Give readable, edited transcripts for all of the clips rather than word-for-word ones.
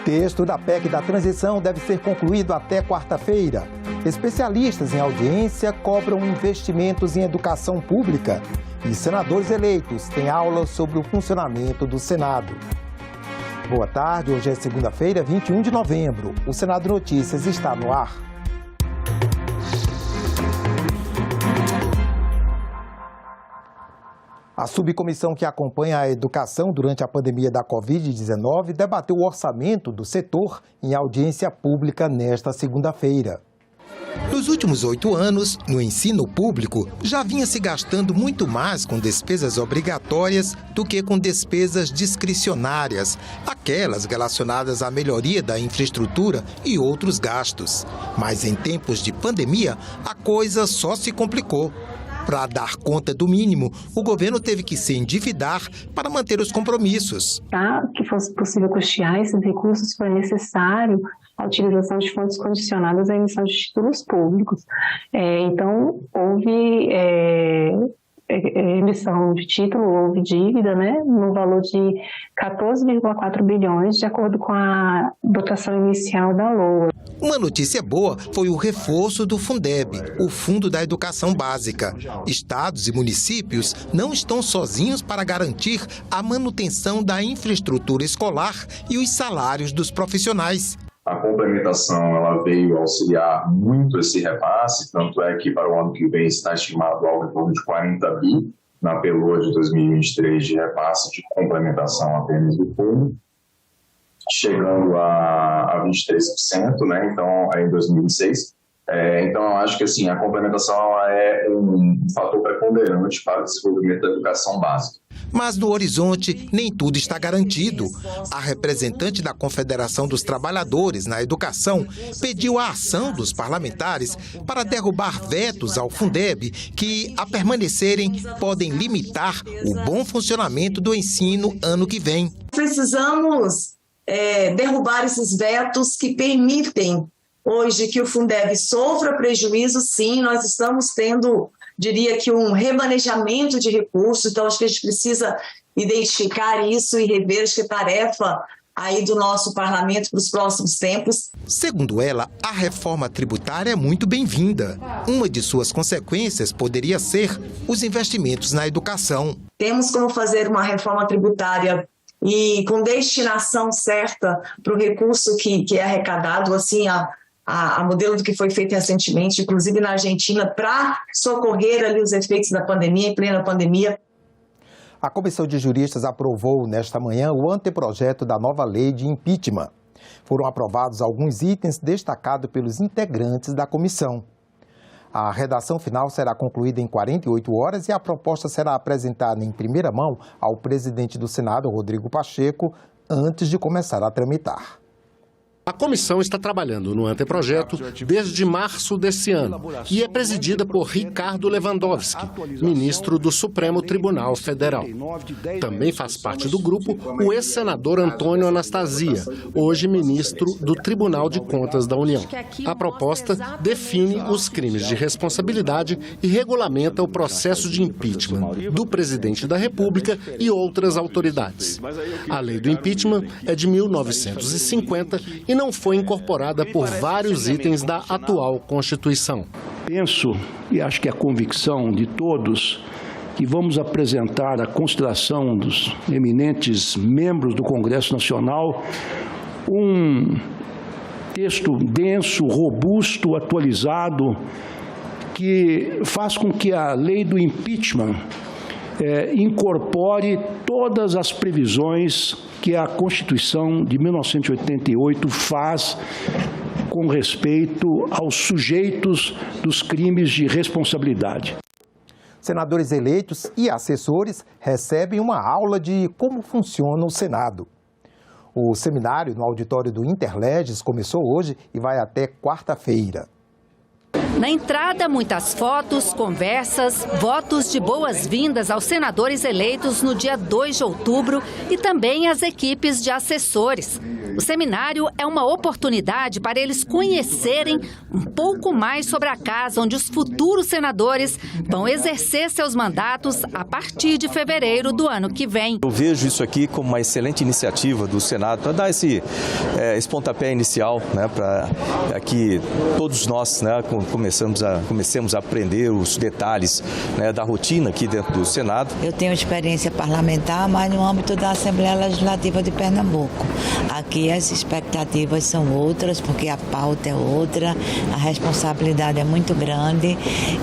Texto da PEC da transição deve ser concluído até quarta-feira. Especialistas em audiência cobram investimentos em educação pública. E senadores eleitos têm aula sobre o funcionamento do Senado. Boa tarde, hoje é segunda-feira, 21 de novembro. O Senado Notícias está no ar. A subcomissão que acompanha a educação durante a pandemia da Covid-19 debateu o orçamento do setor em audiência pública nesta segunda-feira. Nos últimos 8 anos, no ensino público, já vinha se gastando muito mais com despesas obrigatórias do que com despesas discricionárias, aquelas relacionadas à melhoria da infraestrutura e outros gastos. Mas em tempos de pandemia, a coisa só se complicou. Para dar conta do mínimo, o governo teve que se endividar para manter os compromissos. Para que fosse possível custear esses recursos, foi necessário a utilização de fontes condicionadas à emissão de títulos públicos. Então, houve emissão de título, houve dívida, no valor de 14,4 bilhões, de acordo com a dotação inicial da LOA. Uma notícia boa foi o reforço do Fundeb, o Fundo da Educação Básica. Estados e municípios não estão sozinhos para garantir a manutenção da infraestrutura escolar e os salários dos profissionais. A complementação ela veio auxiliar muito esse repasse, tanto é que para o ano que vem está estimado algo em torno de 40 bi na PELOA de 2023 de repasse de complementação apenas do fundo, chegando a 23%, então em 2006. Então, eu acho que assim, a complementação é um fator preponderante para o desenvolvimento da educação básica. Mas no horizonte, nem tudo está garantido. A representante da Confederação dos Trabalhadores na Educação pediu a ação dos parlamentares para derrubar vetos ao Fundeb que, a permanecerem, podem limitar o bom funcionamento do ensino ano que vem. Precisamos derrubar esses vetos que permitem hoje que o Fundeb sofra prejuízo. Sim, nós estamos tendo, diria que um remanejamento de recursos, então acho que a gente precisa identificar isso e rever, acho que é tarefa aí do nosso parlamento para os próximos tempos. Segundo ela, a reforma tributária é muito bem-vinda. Uma de suas consequências poderia ser os investimentos na educação. Temos como fazer uma reforma tributária e com destinação certa para o recurso que é arrecadado, assim, a modelo do que foi feito recentemente, inclusive na Argentina, para socorrer ali os efeitos da pandemia, em plena pandemia. A Comissão de Juristas aprovou nesta manhã o anteprojeto da nova lei de impeachment. Foram aprovados alguns itens destacados pelos integrantes da comissão. A redação final será concluída em 48 horas e a proposta será apresentada em primeira mão ao presidente do Senado, Rodrigo Pacheco, antes de começar a tramitar. A comissão está trabalhando no anteprojeto desde março desse ano e é presidida por Ricardo Lewandowski, ministro do Supremo Tribunal Federal. Também faz parte do grupo o ex-senador Antônio Anastasia, hoje ministro do Tribunal de Contas da União. A proposta define os crimes de responsabilidade e regulamenta o processo de impeachment do presidente da República e outras autoridades. A lei do impeachment é de 1950 e não foi incorporada por vários itens da atual Constituição. Penso, e acho que é a convicção de todos, que vamos apresentar à consideração dos eminentes membros do Congresso Nacional um texto denso, robusto, atualizado, que faz com que a lei do impeachment incorpore todas as previsões que a Constituição de 1988 faz com respeito aos sujeitos dos crimes de responsabilidade. Senadores eleitos e assessores recebem uma aula de como funciona o Senado. O seminário no auditório do Interleges começou hoje e vai até quarta-feira. Na entrada, muitas fotos, conversas, votos de boas-vindas aos senadores eleitos no dia 2 de outubro e também às equipes de assessores. O seminário é uma oportunidade para eles conhecerem um pouco mais sobre a casa onde os futuros senadores vão exercer seus mandatos a partir de fevereiro do ano que vem. Eu vejo isso aqui como uma excelente iniciativa do Senado para dar esse pontapé inicial, né, para que todos nós, né, comecemos a aprender os detalhes, né, da rotina aqui dentro do Senado. Eu tenho experiência parlamentar, mas no âmbito da Assembleia Legislativa de Pernambuco. Aqui as expectativas são outras, porque a pauta é outra, a responsabilidade é muito grande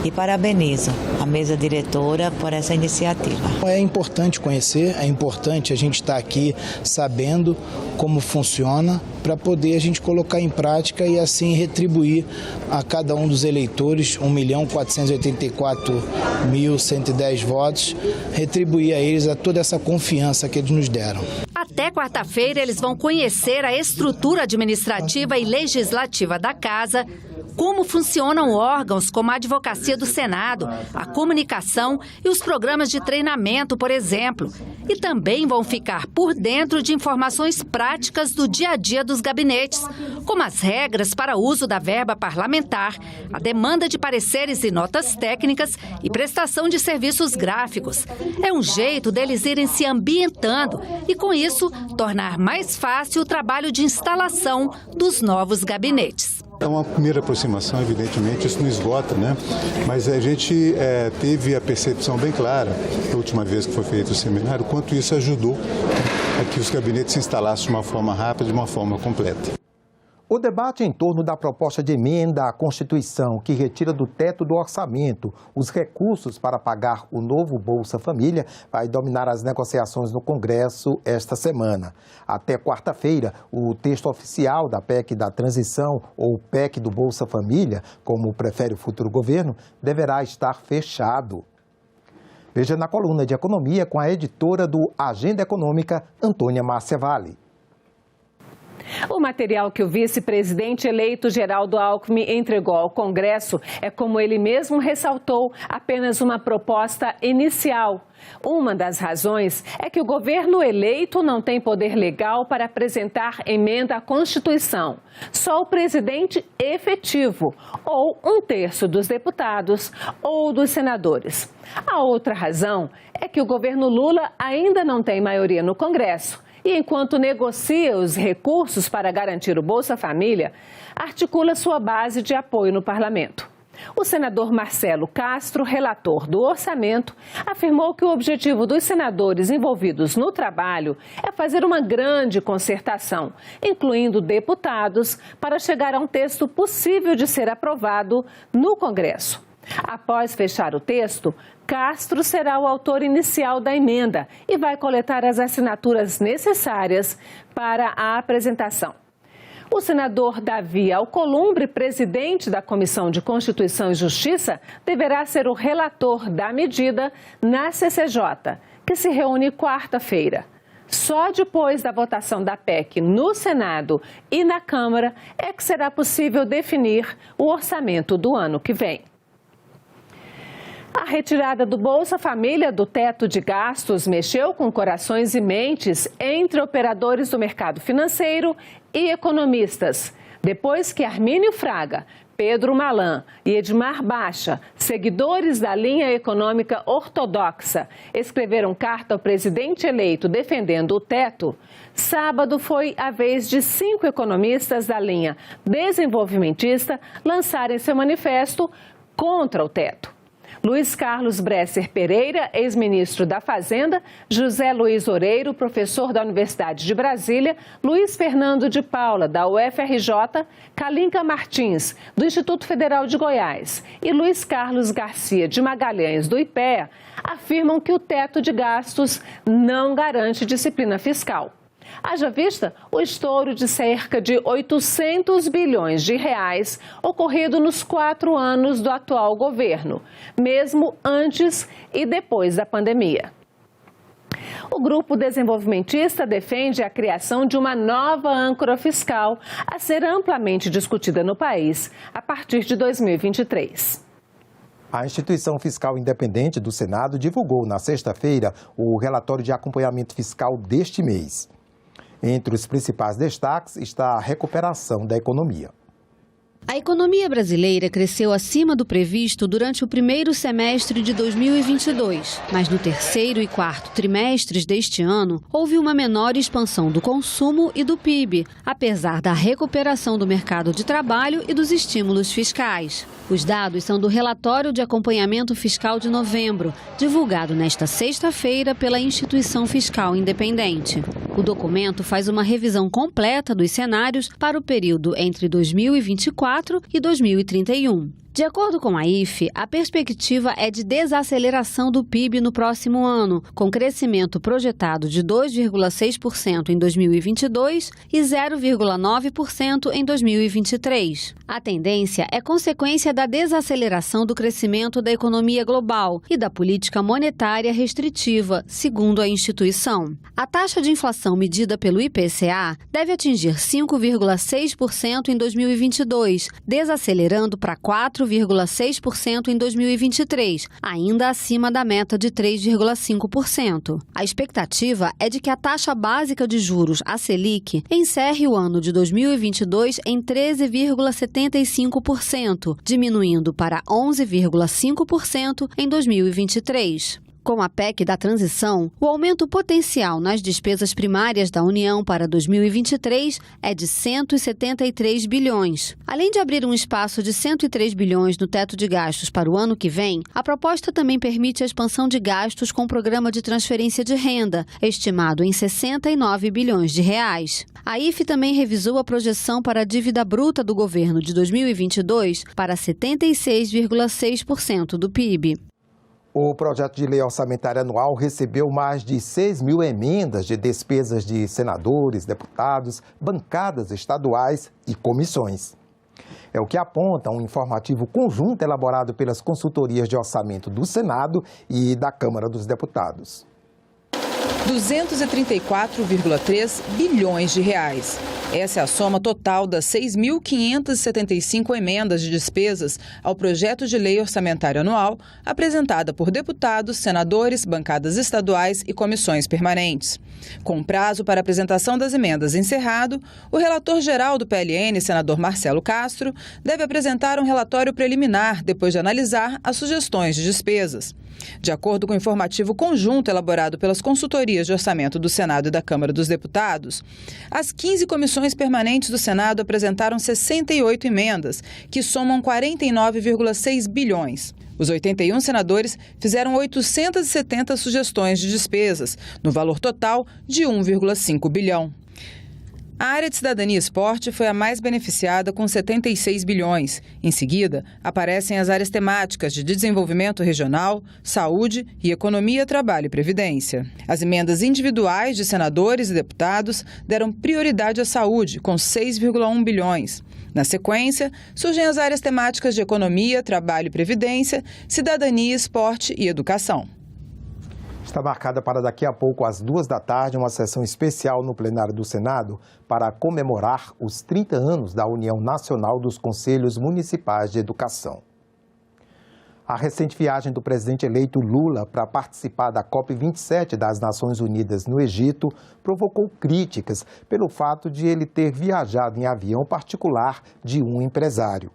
e parabenizo a mesa diretora por essa iniciativa. É importante conhecer, é importante a gente estar aqui sabendo como funciona para poder a gente colocar em prática e assim retribuir a cada um dos eleitores 1.484.110 votos, retribuir a eles a toda essa confiança que eles nos deram. Até quarta-feira, eles vão conhecer a estrutura administrativa e legislativa da Casa, como funcionam órgãos como a Advocacia do Senado, a comunicação e os programas de treinamento, por exemplo. E também vão ficar por dentro de informações práticas do dia a dia dos gabinetes, como as regras para o uso da verba parlamentar, a demanda de pareceres e notas técnicas e prestação de serviços gráficos. É um jeito deles irem se ambientando e, com isso, tornar mais fácil o trabalho de instalação dos novos gabinetes. É uma primeira aproximação, evidentemente, isso não esgota, né? Mas a gente teve a percepção bem clara, da última vez que foi feito o seminário, quanto isso ajudou a que os gabinetes se instalassem de uma forma rápida, de uma forma completa. O debate em torno da proposta de emenda à Constituição que retira do teto do orçamento os recursos para pagar o novo Bolsa Família vai dominar as negociações no Congresso esta semana. Até quarta-feira, o texto oficial da PEC da Transição, ou PEC do Bolsa Família, como prefere o futuro governo, deverá estar fechado. Veja na coluna de Economia com a editora do Agenda Econômica, Antônia Márcia Vale. O material que o vice-presidente eleito Geraldo Alckmin entregou ao Congresso é, como ele mesmo ressaltou, apenas uma proposta inicial. Uma das razões é que o governo eleito não tem poder legal para apresentar emenda à Constituição. Só o presidente efetivo, ou 1/3 dos deputados ou dos senadores. A outra razão é que o governo Lula ainda não tem maioria no Congresso. E enquanto negocia os recursos para garantir o Bolsa Família, articula sua base de apoio no parlamento. O senador Marcelo Castro, relator do orçamento, afirmou que o objetivo dos senadores envolvidos no trabalho é fazer uma grande concertação, incluindo deputados, para chegar a um texto possível de ser aprovado no Congresso. Após fechar o texto, Castro será o autor inicial da emenda e vai coletar as assinaturas necessárias para a apresentação. O senador Davi Alcolumbre, presidente da Comissão de Constituição e Justiça, deverá ser o relator da medida na CCJ, que se reúne quarta-feira. Só depois da votação da PEC no Senado e na Câmara é que será possível definir o orçamento do ano que vem. A retirada do Bolsa Família do teto de gastos mexeu com corações e mentes entre operadores do mercado financeiro e economistas. Depois que Armínio Fraga, Pedro Malan e Edmar Baixa, seguidores da linha econômica ortodoxa, escreveram carta ao presidente eleito defendendo o teto, sábado foi a vez de 5 economistas da linha desenvolvimentista lançarem seu manifesto contra o teto. Luiz Carlos Bresser Pereira, ex-ministro da Fazenda, José Luiz Oreiro, professor da Universidade de Brasília, Luiz Fernando de Paula, da UFRJ, Kalinka Martins, do Instituto Federal de Goiás e Luiz Carlos Garcia de Magalhães, do IPEA, afirmam que o teto de gastos não garante disciplina fiscal. Haja vista o estouro de cerca de 800 bilhões de reais ocorrido nos 4 anos do atual governo, mesmo antes e depois da pandemia. O grupo desenvolvimentista defende a criação de uma nova âncora fiscal a ser amplamente discutida no país a partir de 2023. A Instituição Fiscal Independente do Senado divulgou na sexta-feira o relatório de acompanhamento fiscal deste mês. Entre os principais destaques está a recuperação da economia. A economia brasileira cresceu acima do previsto durante o primeiro semestre de 2022, mas no terceiro e quarto trimestres deste ano houve uma menor expansão do consumo e do PIB, apesar da recuperação do mercado de trabalho e dos estímulos fiscais. Os dados são do relatório de acompanhamento fiscal de novembro, divulgado nesta sexta-feira pela Instituição Fiscal Independente. O documento faz uma revisão completa dos cenários para o período entre 2024 e 2031. De acordo com a IFE, a perspectiva é de desaceleração do PIB no próximo ano, com crescimento projetado de 2,6% em 2022 e 0,9% em 2023. A tendência é consequência da desaceleração do crescimento da economia global e da política monetária restritiva, segundo a instituição. A taxa de inflação medida pelo IPCA deve atingir 5,6% em 2022, desacelerando para 4,6% em 2023, ainda acima da meta de 3,5%. A expectativa é de que a taxa básica de juros, a Selic, encerre o ano de 2022 em 13,75%, diminuindo para 11,5% em 2023. Com a PEC da transição, o aumento potencial nas despesas primárias da União para 2023 é de 173 bilhões. Além de abrir um espaço de 103 bilhões no teto de gastos para o ano que vem, a proposta também permite a expansão de gastos com o programa de transferência de renda, estimado em 69 bilhões de reais. A IFE também revisou a projeção para a dívida bruta do governo de 2022 para 76,6% do PIB. O projeto de lei orçamentária anual recebeu mais de 6 mil emendas de despesas de senadores, deputados, bancadas estaduais e comissões. É o que aponta um informativo conjunto elaborado pelas consultorias de orçamento do Senado e da Câmara dos Deputados. 234,3 bilhões de reais. Essa é a soma total das 6.575 emendas de despesas ao projeto de lei orçamentária anual apresentada por deputados, senadores, bancadas estaduais e comissões permanentes. Com o prazo para apresentação das emendas encerrado, o relator-geral do PLN, senador Marcelo Castro, deve apresentar um relatório preliminar depois de analisar as sugestões de despesas. De acordo com o informativo conjunto elaborado pelas consultorias de orçamento do Senado e da Câmara dos Deputados, as 15 comissões permanentes do Senado apresentaram 68 emendas, que somam 49,6 bilhões. Os 81 senadores fizeram 870 sugestões de despesas, no valor total de 1,5 bilhão. A área de cidadania e esporte foi a mais beneficiada, com 76 bilhões. Em seguida, aparecem as áreas temáticas de desenvolvimento regional, saúde e economia, trabalho e previdência. As emendas individuais de senadores e deputados deram prioridade à saúde, com 6,1 bilhões. Na sequência, surgem as áreas temáticas de economia, trabalho e previdência, cidadania, esporte e educação. Está marcada para daqui a pouco, às 14h, uma sessão especial no plenário do Senado para comemorar os 30 anos da União Nacional dos Conselhos Municipais de Educação. A recente viagem do presidente eleito Lula para participar da COP27 das Nações Unidas no Egito provocou críticas pelo fato de ele ter viajado em avião particular de um empresário.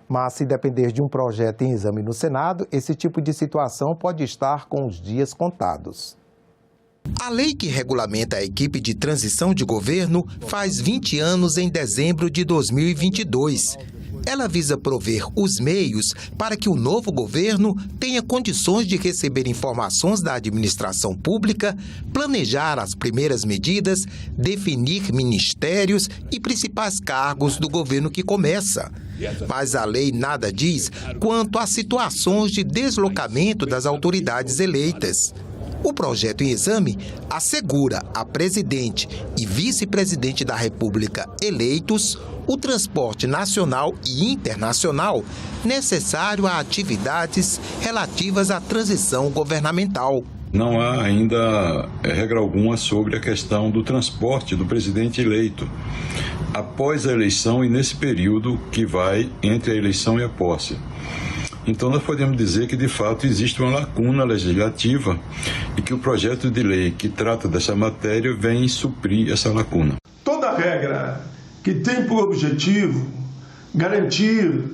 Mas, se depender de um projeto em exame no Senado, esse tipo de situação pode estar com os dias contados. A lei que regulamenta a equipe de transição de governo faz 20 anos em dezembro de 2022. Ela visa prover os meios para que o novo governo tenha condições de receber informações da administração pública, planejar as primeiras medidas, definir ministérios e principais cargos do governo que começa. Mas a lei nada diz quanto a situações de deslocamento das autoridades eleitas. O projeto em exame assegura a presidente e vice-presidente da República eleitos o transporte nacional e internacional necessário a atividades relativas à transição governamental. Não há ainda regra alguma sobre a questão do transporte do presidente eleito após a eleição e nesse período que vai entre a eleição e a posse. Então nós podemos dizer que de fato existe uma lacuna legislativa e que o projeto de lei que trata dessa matéria vem suprir essa lacuna. Toda regra que tem por objetivo garantir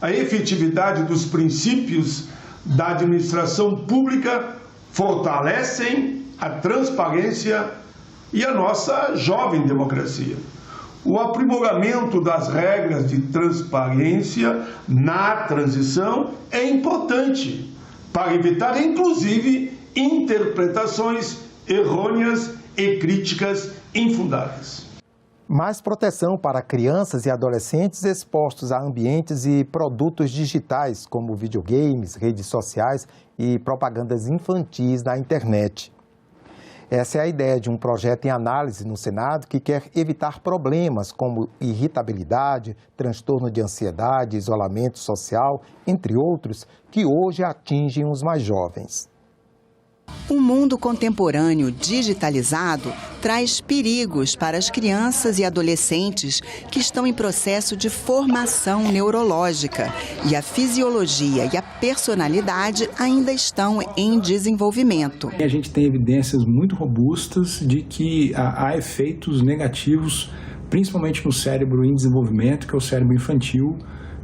a efetividade dos princípios da administração pública fortalecem a transparência e a nossa jovem democracia. O aprimoramento das regras de transparência na transição é importante para evitar, inclusive, interpretações errôneas e críticas infundadas. Mais proteção para crianças e adolescentes expostos a ambientes e produtos digitais, como videogames, redes sociais e propagandas infantis na internet. Essa é a ideia de um projeto em análise no Senado que quer evitar problemas como irritabilidade, transtorno de ansiedade, isolamento social, entre outros, que hoje atingem os mais jovens. O mundo contemporâneo digitalizado traz perigos para as crianças e adolescentes que estão em processo de formação neurológica e a fisiologia e a personalidade ainda estão em desenvolvimento. A gente tem evidências muito robustas de que há efeitos negativos, principalmente no cérebro em desenvolvimento, que é o cérebro infantil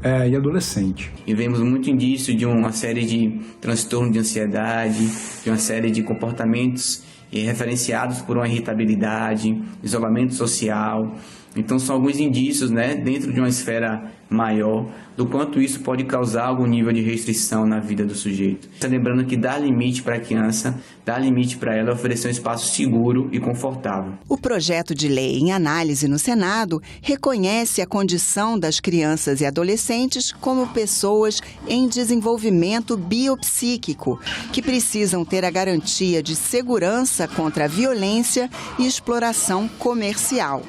e adolescente. E vemos muito indício de uma série de transtorno de ansiedade, de uma série de comportamentos referenciados por uma irritabilidade, isolamento social. Então são alguns indícios, dentro de uma esfera maior, do quanto isso pode causar algum nível de restrição na vida do sujeito. Lembrando que dá limite para a criança, dá limite para ela oferecer um espaço seguro e confortável. O projeto de lei em análise no Senado reconhece a condição das crianças e adolescentes como pessoas em desenvolvimento biopsíquico, que precisam ter a garantia de segurança contra a violência e exploração comercial.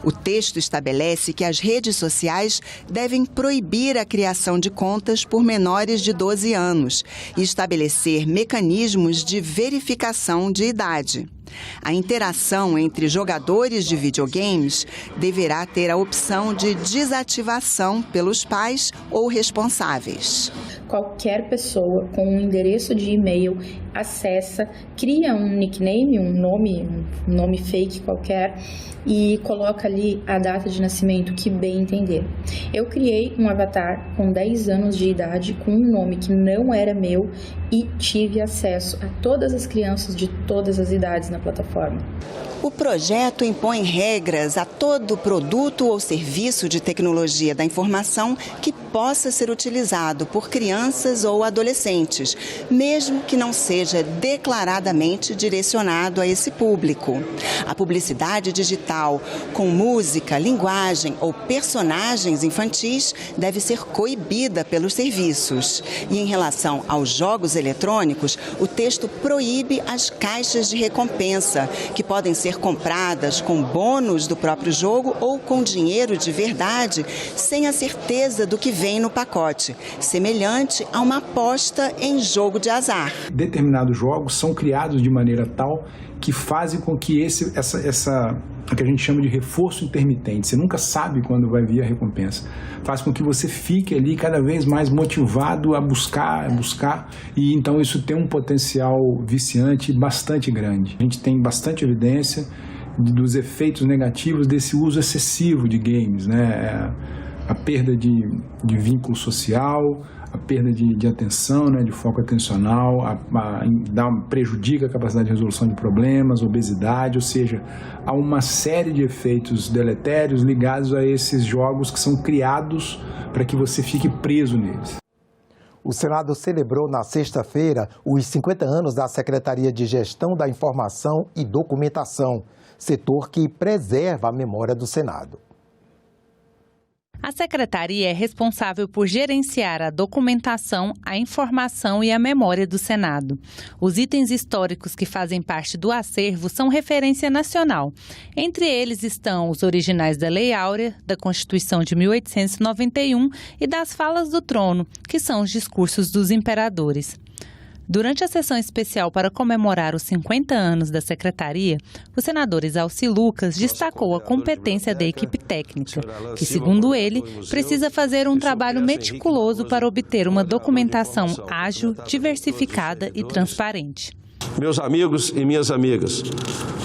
O texto estabelece que as redes sociais devem proibir a criação de contas por menores de 12 anos e estabelecer mecanismos de verificação de idade. A interação entre jogadores de videogames deverá ter a opção de desativação pelos pais ou responsáveis. Qualquer pessoa com um endereço de e-mail acessa, cria um nickname, um nome fake qualquer e coloca ali a data de nascimento que bem entender. Eu criei um avatar com 10 anos de idade com um nome que não era meu e tive acesso a todas as crianças de todas as idades na plataforma. O projeto impõe regras a todo produto ou serviço de tecnologia da informação que possa ser utilizado por crianças ou adolescentes, mesmo que não seja declaradamente direcionado a esse público. A publicidade digital, com música, linguagem ou personagens infantis, deve ser coibida pelos serviços. E em relação aos jogos eletrônicos, o texto proíbe as caixas de recompensa, que podem ser compradas com bônus do próprio jogo ou com dinheiro de verdade, sem a certeza do que vem no pacote, semelhante a uma aposta em jogo de azar. Determinados jogos são criados de maneira tal que fazem com que o que a gente chama de reforço intermitente, você nunca sabe quando vai vir a recompensa, faz com que você fique ali cada vez mais motivado a buscar, e então isso tem um potencial viciante bastante grande. A gente tem bastante evidência dos efeitos negativos desse uso excessivo de games, a perda de vínculo social, a perda de atenção, de foco atencional, prejudica a capacidade de resolução de problemas, obesidade, ou seja, há uma série de efeitos deletérios ligados a esses jogos que são criados para que você fique preso neles. O Senado celebrou na sexta-feira os 50 anos da Secretaria de Gestão da Informação e Documentação, setor que preserva a memória do Senado. A secretaria é responsável por gerenciar a documentação, a informação e a memória do Senado. Os itens históricos que fazem parte do acervo são referência nacional. Entre eles estão os originais da Lei Áurea, da Constituição de 1891 e das falas do trono, que são os discursos dos imperadores. Durante a sessão especial para comemorar os 50 anos da Secretaria, o senador Exalci Lucas destacou a competência da equipe técnica, que, segundo ele, precisa fazer um trabalho meticuloso para obter uma documentação ágil, diversificada e transparente. Meus amigos e minhas amigas,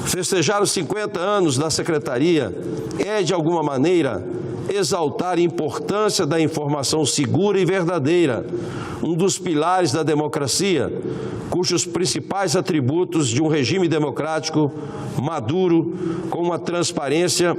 festejar os 50 anos da Secretaria é, de alguma maneira, exaltar a importância da informação segura e verdadeira, um dos pilares da democracia, cujos principais atributos de um regime democrático maduro, como a transparência,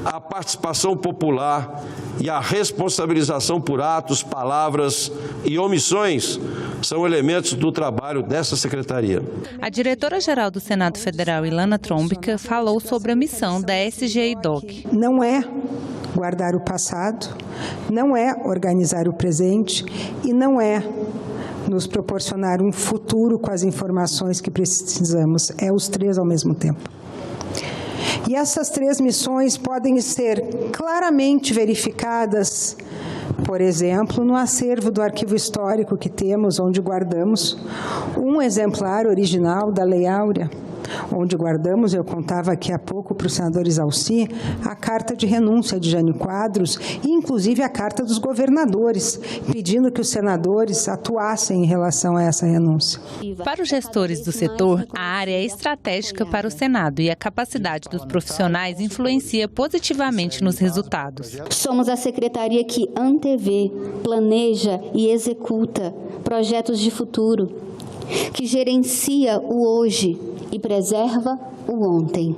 a participação popular e a responsabilização por atos, palavras e omissões, são elementos do trabalho dessa Secretaria. A diretora-geral do Senado Federal, Ilana Trombica, falou sobre a missão da SGEDOC. Não é guardar o passado, não é organizar o presente e não é nos proporcionar um futuro com as informações que precisamos. É os três ao mesmo tempo. E essas três missões podem ser claramente verificadas, por exemplo, no acervo do arquivo histórico que temos, onde guardamos um exemplar original da Lei Áurea, onde guardamos, eu contava aqui há pouco para o senador Exalci, a carta de renúncia de Jânio Quadros e, inclusive, a carta dos governadores, pedindo que os senadores atuassem em relação a essa renúncia. Para os gestores do setor, a área é estratégica para o Senado e a capacidade dos profissionais influencia positivamente nos resultados. Somos a secretaria que antevê, planeja e executa projetos de futuro, que gerencia o hoje e preserva o ontem.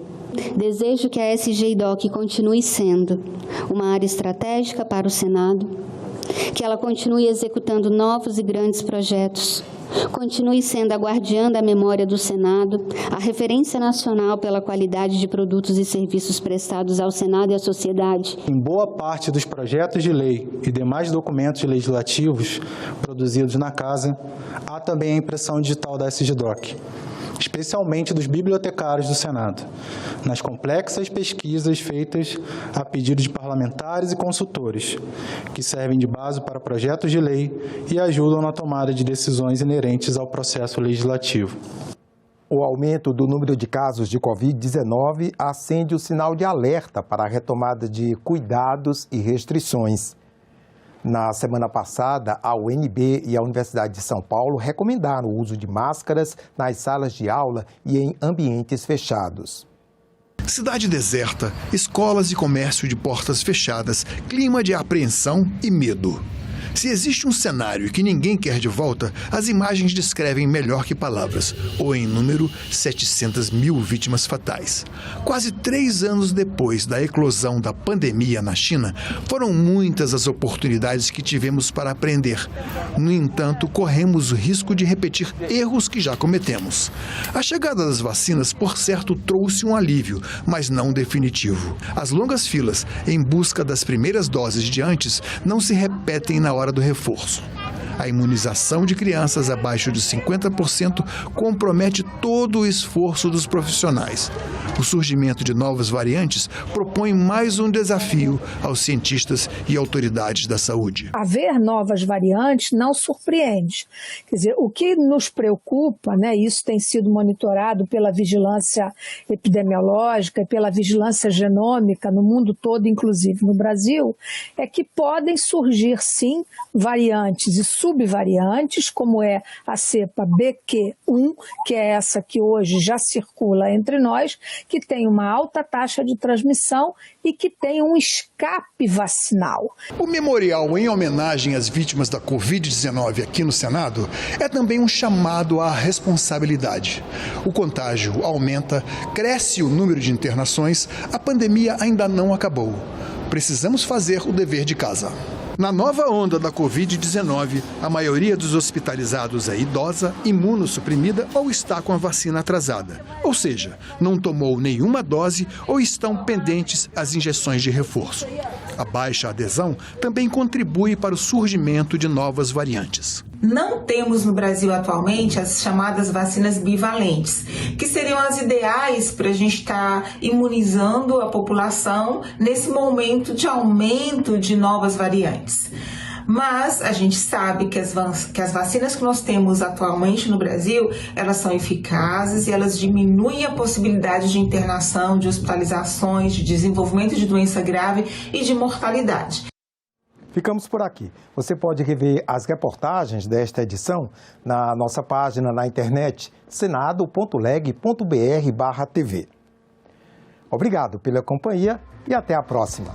Desejo que a SGEDOC continue sendo uma área estratégica para o Senado, que ela continue executando novos e grandes projetos, continue sendo a guardiã da memória do Senado, a referência nacional pela qualidade de produtos e serviços prestados ao Senado e à sociedade. Em boa parte dos projetos de lei e demais documentos legislativos produzidos na Casa, há também a impressão digital da SGEDOC, especialmente dos bibliotecários do Senado, nas complexas pesquisas feitas a pedido de parlamentares e consultores, que servem de base para projetos de lei e ajudam na tomada de decisões inerentes ao processo legislativo. O aumento do número de casos de Covid-19 acende o sinal de alerta para a retomada de cuidados e restrições. Na semana passada, a UNB e a Universidade de São Paulo recomendaram o uso de máscaras nas salas de aula e em ambientes fechados. Cidade deserta, escolas e comércio de portas fechadas, clima de apreensão e medo. Se existe um cenário que ninguém quer de volta, as imagens descrevem melhor que palavras, ou em número, 700 mil vítimas fatais. Quase 3 anos depois da eclosão da pandemia na China, foram muitas as oportunidades que tivemos para aprender. No entanto, corremos o risco de repetir erros que já cometemos. A chegada das vacinas, por certo, trouxe um alívio, mas não definitivo. As longas filas em busca das primeiras doses de antes não se repetem na hora do reforço. A imunização de crianças abaixo de 50% compromete todo o esforço dos profissionais. O surgimento de novas variantes propõe mais um desafio aos cientistas e autoridades da saúde. Haver novas variantes não surpreende. Quer dizer, o que nos preocupa, isso tem sido monitorado pela vigilância epidemiológica e pela vigilância genômica no mundo todo, inclusive no Brasil, é que podem surgir, sim, variantes e subvariantes, como é a cepa BQ1, que é essa que hoje já circula entre nós, que tem uma alta taxa de transmissão e que tem um escape vacinal. O memorial em homenagem às vítimas da Covid-19 aqui no Senado é também um chamado à responsabilidade. O contágio aumenta, cresce o número de internações, a pandemia ainda não acabou. Precisamos fazer o dever de casa. Na nova onda da Covid-19, a maioria dos hospitalizados é idosa, imunossuprimida ou está com a vacina atrasada. Ou seja, não tomou nenhuma dose ou estão pendentes as injeções de reforço. A baixa adesão também contribui para o surgimento de novas variantes. Não temos no Brasil atualmente as chamadas vacinas bivalentes, que seriam as ideais para a gente estar imunizando a população nesse momento de aumento de novas variantes. Mas a gente sabe que as vacinas que nós temos atualmente no Brasil, elas são eficazes e elas diminuem a possibilidade de internação, de hospitalizações, de desenvolvimento de doença grave e de mortalidade. Ficamos por aqui. Você pode rever as reportagens desta edição na nossa página na internet senado.leg.br/TV. Obrigado pela companhia e até a próxima.